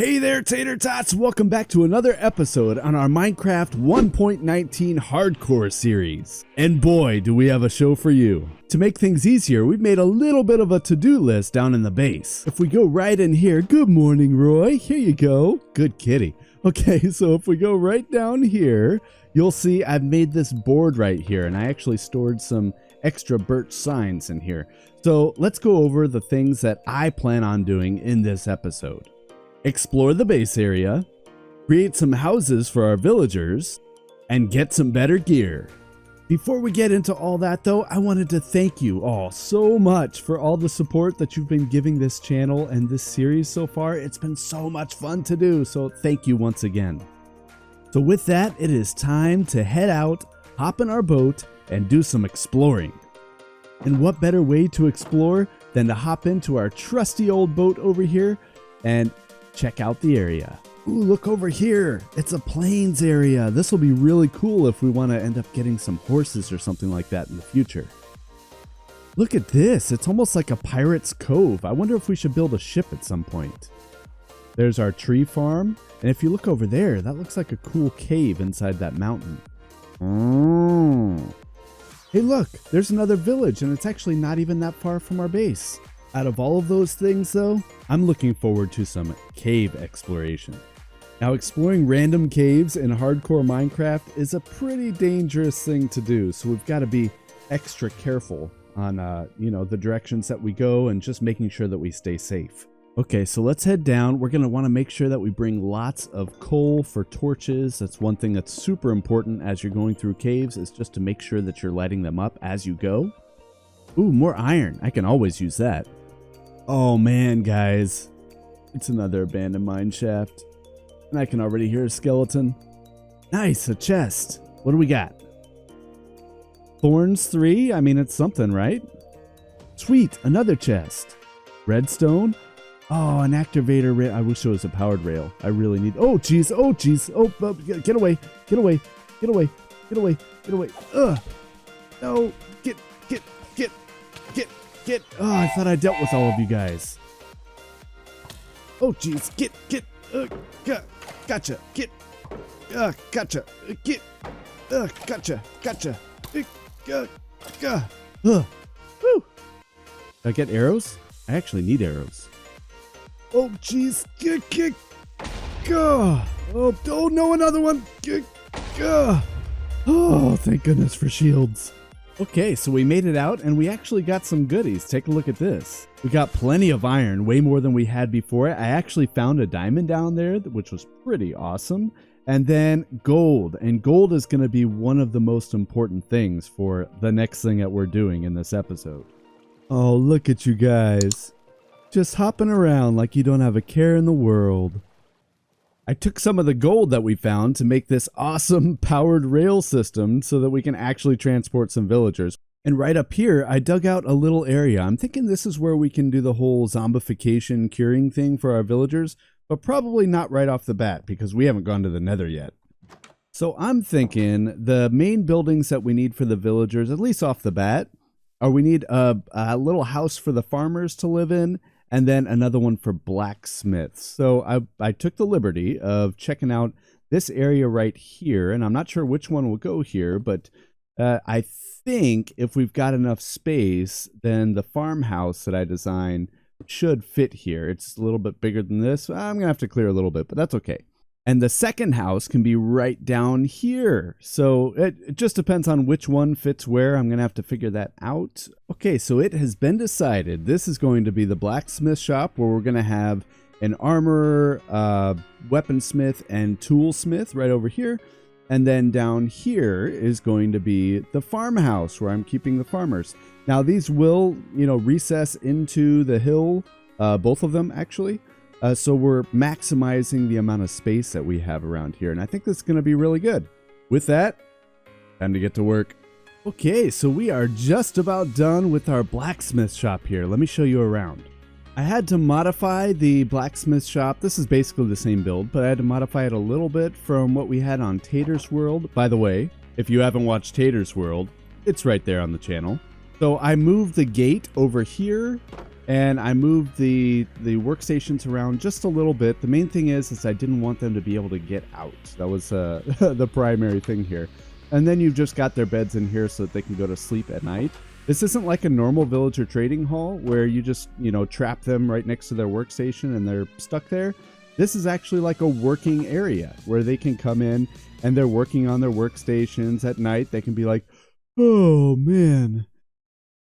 Hey there, Tater Tots! Welcome back to another episode on our Minecraft 1.19 Hardcore series. And boy, do we have a show for you. To make things easier, we've made a little bit of a to-do list down in the base. If we go right in here, good morning, Roy. Here you go. Good kitty. Okay, so if we go right down here, you'll see I've made this board right here, and I actually stored some extra birch signs in here. So let's go over the things that I plan on doing in this episode. Explore the base area, create some houses for our villagers, and get some better gear. Before we get into all that though, I wanted to thank you all so much for all the support that you've been giving this channel and this series so far. It's been so much fun to do, so thank you once again. So with that, it is time to head out, hop in our boat, and do some exploring. And what better way to explore than to hop into our trusty old boat over here and check out the area. Ooh, look over here. It's a plains area. This will be really cool if we want to end up getting some horses or something like that in the future. Look at this. It's almost like a pirate's cove. I wonder if we should build a ship at some point. There's our tree farm. And if you look over there, that looks like a cool cave inside that mountain. Hey, look, there's another village, and it's actually not even that far from our base. Out of all of those things, though, I'm looking forward to some cave exploration. Now, exploring random caves in hardcore Minecraft is a pretty dangerous thing to do, so we've got to be extra careful on, the directions that we go and just making sure that we stay safe. Okay, so let's head down. We're going to want to make sure that we bring lots of coal for torches. That's one thing that's super important as you're going through caves, is just to make sure that you're lighting them up as you go. Ooh, more iron. I can always use that. Oh man, guys, it's another abandoned mine shaft, and I can already hear a skeleton. Nice, a chest. What do we got? Thorns 3? I mean, it's something, right? Sweet, another chest. Redstone? Oh, an activator rail. I wish it was a powered rail. I really need... Oh, jeez, oh, jeez. Oh, get away, get away, get away, get away, get away. Ugh. No, get. Oh, I thought I dealt with all of you guys. Oh, jeez. Get. Gotcha. Get. Gotcha. Get. Gotcha. Woo. Did I get arrows? I actually need arrows. Oh, jeez. Get. Oh, no, another one. Oh, thank goodness for shields. Okay, so we made it out, and we actually got some goodies. Take a look at this. We got plenty of iron, way more than we had before. I actually found a diamond down there, which was pretty awesome. And then gold. And gold is going to be one of the most important things for the next thing that we're doing in this episode. Oh, look at you guys. Just hopping around like you don't have a care in the world. I took some of the gold that we found to make this awesome powered rail system so that we can actually transport some villagers. And right up here, I dug out a little area. I'm thinking this is where we can do the whole zombification curing thing for our villagers, but probably not right off the bat because we haven't gone to the nether yet. So I'm thinking the main buildings that we need for the villagers, at least off the bat, are we need a little house for the farmers to live in, and then another one for blacksmiths. So I took the liberty of checking out this area right here, and I'm not sure which one will go here, but I think if we've got enough space, then the farmhouse that I designed should fit here. It's a little bit bigger than this. I'm going to have to clear a little bit, but that's okay. And the second house can be right down here. So it just depends on which one fits where. I'm going to have to figure that out. Okay, so it has been decided. This is going to be the blacksmith shop where we're going to have an armorer, weaponsmith, and toolsmith right over here. And then down here is going to be the farmhouse where I'm keeping the farmers. Now these will, recess into the hill, both of them actually. So we're maximizing the amount of space that we have around here. And I think this is going to be really good. With that, time to get to work. Okay, so we are just about done with our blacksmith shop here. Let me show you around. I had to modify the blacksmith shop. This is basically the same build, but I had to modify it a little bit from what we had on Tater's World. By the way, if you haven't watched Tater's World, it's right there on the channel. So I moved the gate over here And I moved the workstations around just a little bit. The main thing is I didn't want them to be able to get out. That was the primary thing here. And then you've just got their beds in here so that they can go to sleep at night. This isn't like a normal villager trading hall where you just, trap them right next to their workstation and they're stuck there. This is actually like a working area where they can come in and they're working on their workstations at night. They can be like, oh man,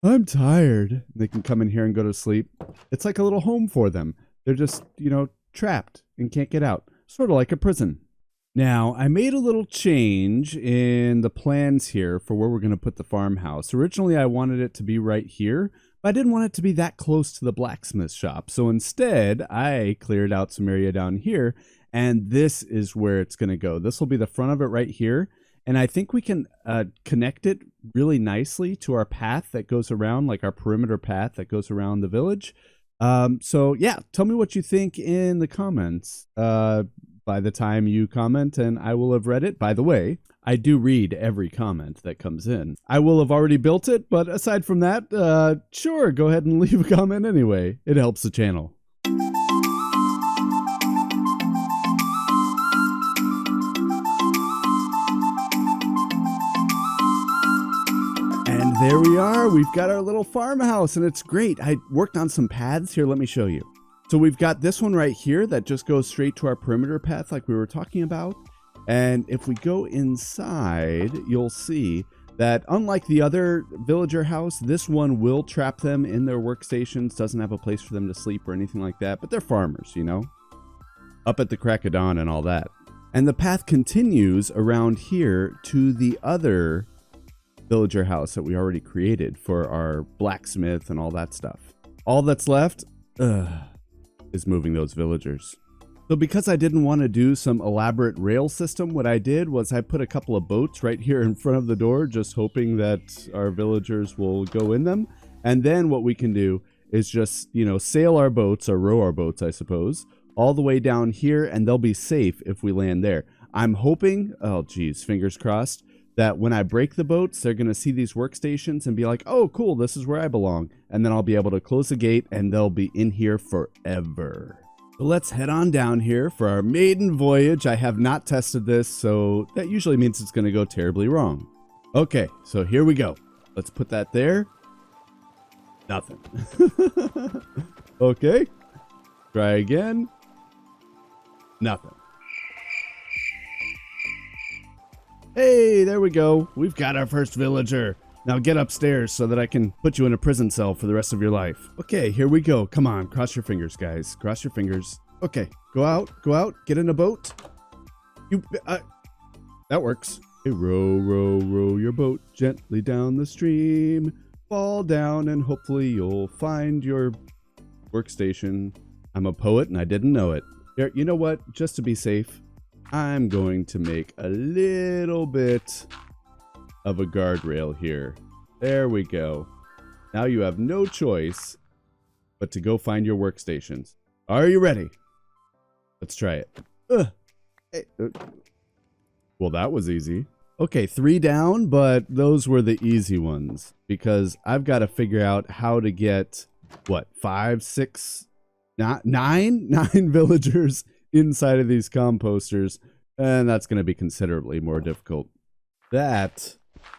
I'm tired. They can come in here and go to sleep. It's like a little home for them. They're just, trapped and can't get out. Sort of like a prison. Now, I made a little change in the plans here for where we're going to put the farmhouse. Originally, I wanted it to be right here, but I didn't want it to be that close to the blacksmith shop. So instead, I cleared out some area down here, and this is where it's going to go. This will be the front of it right here. And I think we can connect it really nicely to our path that goes around, like our perimeter path that goes around the village. So yeah, tell me what you think in the comments by the time you comment, and I will have read it. By the way, I do read every comment that comes in. I will have already built it, but aside from that, sure, go ahead and leave a comment anyway. It helps the channel. And there we are. We've got our little farmhouse, and it's great. I worked on some paths here. Let me show you. So we've got this one right here that just goes straight to our perimeter path like we were talking about. And if we go inside, you'll see that unlike the other villager house, this one will trap them in their workstations, doesn't have a place for them to sleep or anything like that, but they're farmers, up at the crack of dawn and all that. And the path continues around here to the other villager house that we already created for our blacksmith and all that stuff. All that's left is moving those villagers. So because I didn't want to do some elaborate rail system, what I did was I put a couple of boats right here in front of the door, just hoping that our villagers will go in them. And then what we can do is just, sail our boats, or row our boats, I suppose, all the way down here, and they'll be safe if we land there. I'm hoping, oh geez, fingers crossed, that when I break the boats, they're going to see these workstations and be like, oh, cool, this is where I belong. And then I'll be able to close the gate and they'll be in here forever. So let's head on down here for our maiden voyage. I have not tested this, so that usually means it's going to go terribly wrong. Okay, so here we go. Let's put that there. Nothing. Okay. Try again. Nothing. Hey, there we go. We've got our first villager. Now get upstairs so that I can put you in a prison cell for the rest of your life. Okay, here we go. Come on, cross your fingers, guys. Cross your fingers. Okay, go out, get in a boat. That works. Hey, row, row, row your boat gently down the stream. Fall down and hopefully you'll find your workstation. I'm a poet and I didn't know it. Here, you know what? Just to be safe, I'm going to make a little bit of a guardrail here. There we go. Now you have no choice but to go find your workstations. Are you ready? Let's try it. Well, that was easy. Okay, 3 down, but those were the easy ones because I've got to figure out how to get, what, 5, 6, not 9 villagers inside of these composters, and that's going to be considerably more difficult. That,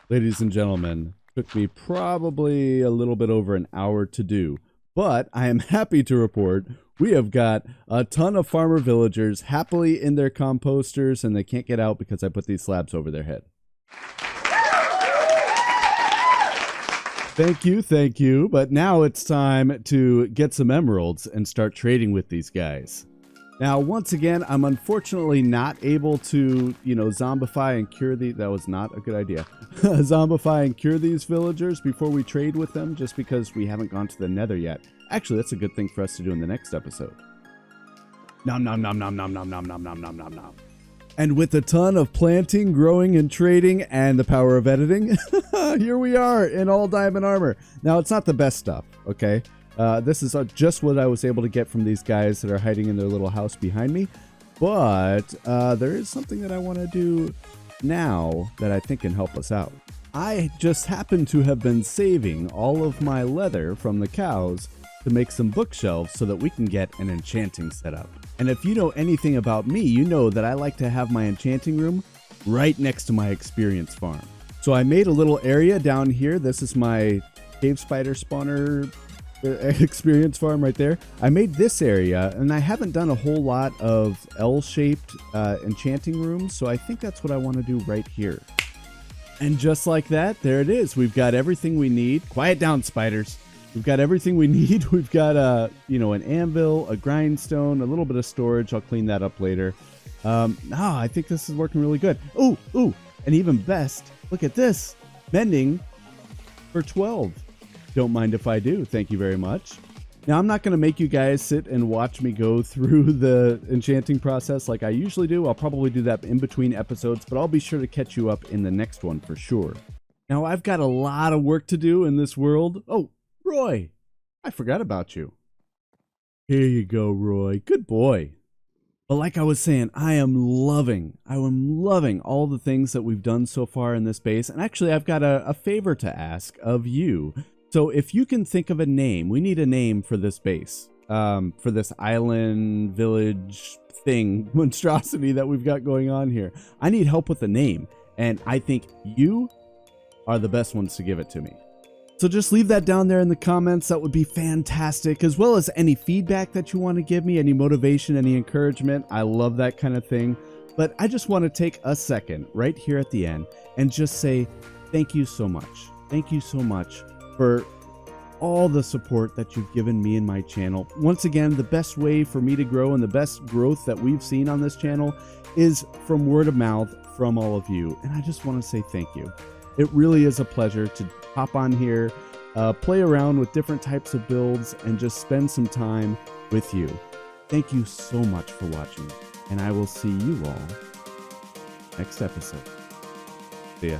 ladies and gentlemen, took me probably a little bit over an hour to do, but I am happy to report we have got a ton of farmer villagers happily in their composters, and they can't get out because I put these slabs over their head. Thank you, but now it's time to get some emeralds and start trading with these guys. Now, once again, I'm unfortunately not able to, zombify and cure the... That was not a good idea. Zombify and cure these villagers before we trade with them, just because we haven't gone to the nether yet. Actually, that's a good thing for us to do in the next episode. Nom nom nom nom nom nom nom nom nom nom nom nom. And with a ton of planting, growing, and trading, and the power of editing, here we are in all diamond armor. Now, it's not the best stuff, okay? This is just what I was able to get from these guys that are hiding in their little house behind me. But there is something that I want to do now that I think can help us out. I just happen to have been saving all of my leather from the cows to make some bookshelves so that we can get an enchanting set up. And if you know anything about me, you know that I like to have my enchanting room right next to my experience farm. So I made a little area down here. This is my cave spider spawner experience farm right there. I made this area, and I haven't done a whole lot of L-shaped enchanting rooms, so I think that's what I want to do right here. And just like that, there it is. We've got everything we need. Quiet down, spiders. We've got everything we need. We've got an anvil, a grindstone, a little bit of storage. I'll clean that up later. I think this is working really good. Ooh, and even best, look at this. Mending for 12. Don't mind if I do. Thank you very much. Now, I'm not going to make you guys sit and watch me go through the enchanting process like I usually do. I'll probably do that in between episodes, but I'll be sure to catch you up in the next one for sure. Now, I've got a lot of work to do in this world. Oh, Roy, I forgot about you. Here you go, Roy. Good boy. But like I was saying, I am loving all the things that we've done so far in this base. And actually, I've got a favor to ask of you. So if you can think of a name, we need a name for this base, for this island, village thing, monstrosity that we've got going on here. I need help with a name, and I think you are the best ones to give it to me. So just leave that down there in the comments. That would be fantastic, as well as any feedback that you want to give me, any motivation, any encouragement. I love that kind of thing. But I just want to take a second right here at the end and just say thank you so much. Thank you so much for all the support that you've given me and my channel. Once again, the best way for me to grow and the best growth that we've seen on this channel is from word of mouth from all of you. And I just want to say thank you. It really is a pleasure to hop on here, play around with different types of builds, and just spend some time with you. Thank you so much for watching, and I will see you all next episode. See ya.